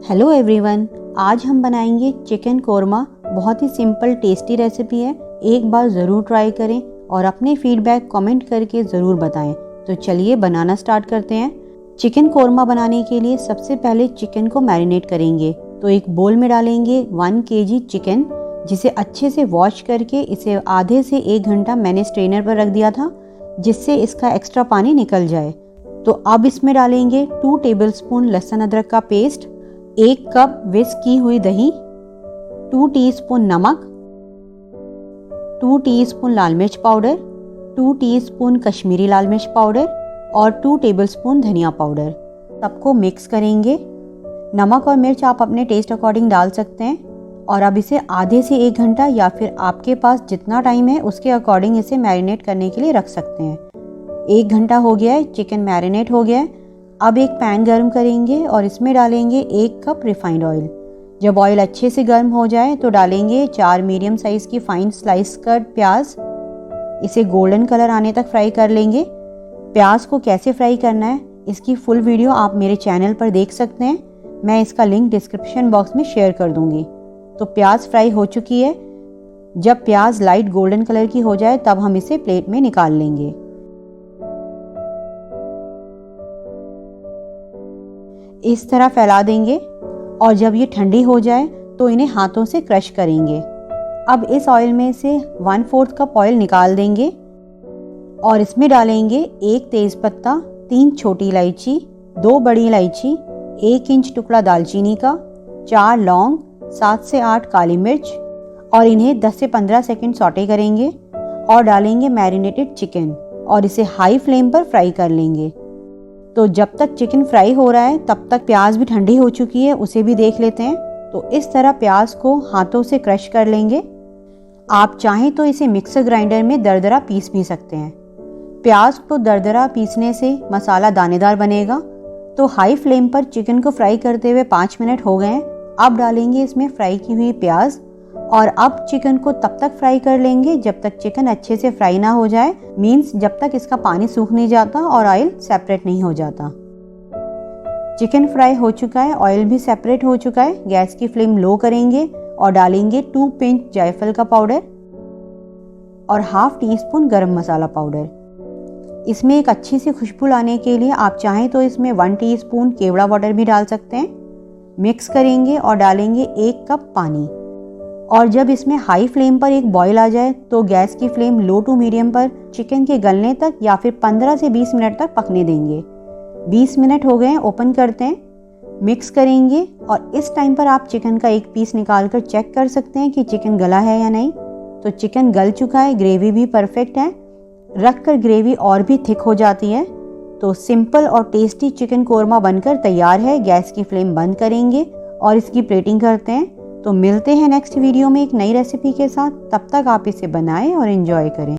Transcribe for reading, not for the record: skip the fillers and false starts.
Hello everyone, आज हम बनाएंगे चिकन कोरमा। बहुत ही सिंपल टेस्टी रेसिपी है। एक बार ज़रूर ट्राई करें और अपने फीडबैक कमेंट करके ज़रूर बताएं। तो चलिए बनाना स्टार्ट करते हैं। चिकन कोरमा बनाने के लिए सबसे पहले चिकन को मैरिनेट करेंगे। तो एक बोल में डालेंगे 1 kg चिकन, जिसे अच्छे से वॉश करके इसे आधे से 1 घंटा मैंने स्ट्रेनर पर रख दिया था, जिससे इसका एक्स्ट्रा पानी निकल जाए। तो अब इसमें डालेंगे 2 टेबलस्पून लहसुन अदरक का पेस्ट, 1 कप विस्क की हुई दही, 2 टीस्पून नमक, 2 टीस्पून लाल मिर्च पाउडर, 2 टीस्पून कश्मीरी लाल मिर्च पाउडर और 2 टेबलस्पून धनिया पाउडर। सबको मिक्स करेंगे। नमक और मिर्च आप अपने टेस्ट अकॉर्डिंग डाल सकते हैं। और अब इसे आधे से 1 घंटा या फिर आपके पास जितना टाइम है उसके अकॉर्डिंग इसे मैरिनेट करने के लिए रख सकते हैं। 1 घंटा हो गया है, चिकन मैरिनेट हो गया है। अब एक पैन गर्म करेंगे और इसमें डालेंगे 1 कप रिफाइंड ऑयल। जब ऑयल अच्छे से गर्म हो जाए तो डालेंगे 4 मीडियम साइज़ की फाइन स्लाइस कट प्याज। इसे गोल्डन कलर आने तक फ्राई कर लेंगे। प्याज को कैसे फ्राई करना है इसकी फुल वीडियो आप मेरे चैनल पर देख सकते हैं। मैं इसका लिंक डिस्क्रिप्शन बॉक्स में शेयर कर दूंगी। तो प्याज फ्राई हो चुकी है। जब प्याज लाइट गोल्डन कलर की हो जाए तब हम इसे प्लेट में निकाल लेंगे। इस तरह फैला देंगे और जब ये ठंडी हो जाए तो इन्हें हाथों से क्रश करेंगे। अब इस ऑयल में से 1/4 कप ऑयल निकाल देंगे और इसमें डालेंगे 1 तेज़पत्ता, 3 छोटी इलायची, 2 बड़ी इलायची, 1 इंच टुकड़ा दालचीनी का, 4 लौंग, 7 से 8 काली मिर्च और इन्हें 10 से 15 सेकंड सौटे करेंगे। और डालेंगे मैरिनेटेड चिकन और इसे हाई फ्लेम पर फ्राई कर लेंगे। तो जब तक चिकन फ्राई हो रहा है तब तक प्याज भी ठंडी हो चुकी है, उसे भी देख लेते हैं। तो इस तरह प्याज को हाथों से क्रश कर लेंगे। आप चाहें तो इसे मिक्सर ग्राइंडर में दरदरा पीस भी सकते हैं। प्याज को दरदरा पीसने से मसाला दानेदार बनेगा। तो हाई फ्लेम पर चिकन को फ्राई करते हुए 5 मिनट हो गए हैं। अब डालेंगे इसमें फ्राई की हुई प्याज और अब चिकन को तब तक फ्राई कर लेंगे जब तक चिकन अच्छे से फ्राई ना हो जाए, मीन्स जब तक इसका पानी सूख नहीं जाता और ऑयल सेपरेट नहीं हो जाता। चिकन फ्राई हो चुका है, ऑयल भी सेपरेट हो चुका है। गैस की फ्लेम लो करेंगे और डालेंगे 2 पिंच जायफल का पाउडर और ½ टीस्पून गरम मसाला पाउडर। इसमें एक अच्छी सी खुशबू लाने के लिए आप चाहें तो इसमें 1 टीस्पून केवड़ा वाटर भी डाल सकते हैं। मिक्स करेंगे और डालेंगे 1 कप पानी। और जब इसमें हाई फ्लेम पर एक बॉईल आ जाए तो गैस की फ्लेम लो टू मीडियम पर चिकन के गलने तक या फिर 15 से 20 मिनट तक पकने देंगे। 20 मिनट हो गए हैं, ओपन करते हैं। मिक्स करेंगे और इस टाइम पर आप चिकन का एक पीस निकाल कर चेक कर सकते हैं कि चिकन गला है या नहीं। तो चिकन गल चुका है, ग्रेवी भी परफेक्ट है। रख कर ग्रेवी और भी थिक हो जाती है। तो सिंपल और टेस्टी चिकन कोरमा बनकर तैयार है। गैस की फ्लेम बंद करेंगे और इसकी प्लेटिंग करते हैं। तो मिलते हैं नेक्स्ट वीडियो में एक नई रेसिपी के साथ। तब तक आप इसे बनाएं और एंजॉय करें।